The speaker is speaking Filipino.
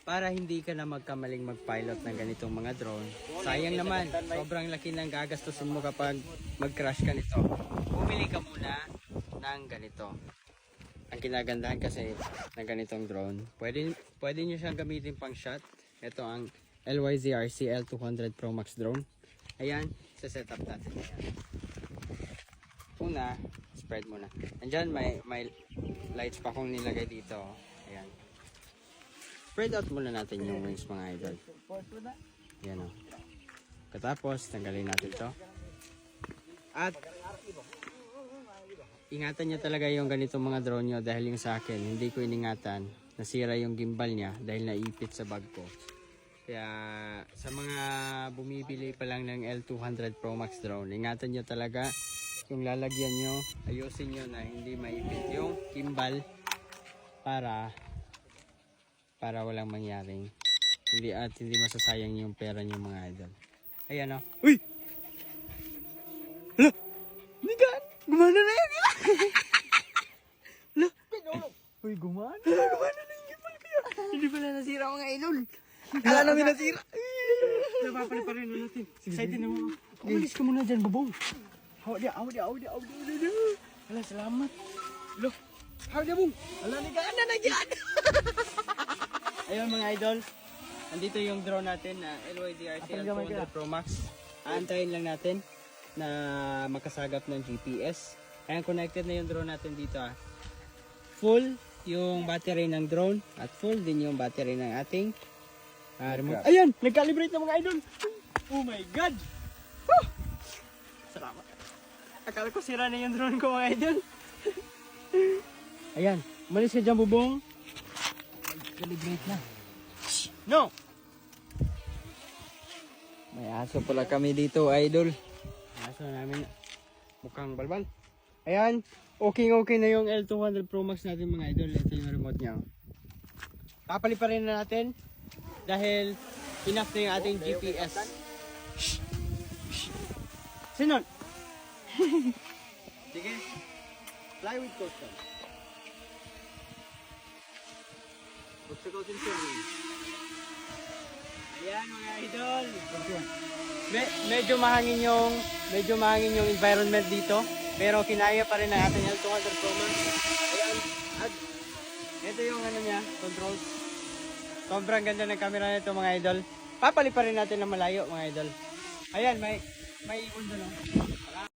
para hindi ka na magkamaling mag-pilot ng ganitong mga drone. Sayang naman, sobrang laki ng gagastusin mo kapag mag-crash ka nito. Bumili ka muna ng ganito. Ang kinagandahan kasi ng ganitong drone, pwede nyo siyang gamitin pang shot. Ito ang LYZRC L200 Pro Max drone. Ayan, set up natin yan. Una, spread muna. Andyan may lights pa akong nilagay dito. Ayan. Spread out muna natin yung wings mga idol. Ayan o. Katapos, tanggalin natin to. At ingatan nyo talaga yung ganitong mga drone nyo dahil yung sa akin, hindi ko iningatan. Nasira yung gimbal niya dahil naipit sa bag ko. Kaya sa mga bumibili pa lang ng L200 Pro Max drone, ingatan nyo talaga yung lalagyan nyo, ayusin nyo na hindi maipit yung gimbal para walang mangyaring hindi masasayang yung pera nyo mga idol. Ayan o. Uy! Hala! Nigan! Gumana na yan! Hala! Uy, gumana! Gumana na yung gimbal kaya! Hindi pala nasira mga idol! Kala namin nasira! Napapali pa rin natin. Excited na mo. Umalis ka muna dyan, babong. Hawa dia. Hala, salamat. Lo, hawa dia, bong. Hala, nigaan na nagyan. Ayun mga idol. Andito yung drone natin na LYZRC L200 Pro Max. Aantayin lang natin na makasagap ng GPS. Ayan, connected na yung drone natin dito ah. Full yung battery ng drone at full din yung battery ng ating remote. Ayan, nag-calibrate na mga idol. Oh my God. Woo! Salamat. Akala ko sira na yung drone ko mga idol. Ayan, umalis ka dyan bubong. Calibrate na. No! May aso pala kami dito idol. Aso namin mukhang balbal. Ayan, okay na yung L200 Pro Max natin mga idol. Ito yung remote niya. Papali pa rin na natin dahil enough na yung ating GPS. Sinon? Sige. Fly with caution. Pagsakotin siya. Ayan mga idol. Medyo mahangin yung environment dito. Pero kinaya pa rin ang ating L200 Pro Max. Ayan. At ito yung ano niya, controls. Sobrang ganda ng camera nito mga idol. Papali pa rin natin na malayo mga idol. Ayan, may ikon doon.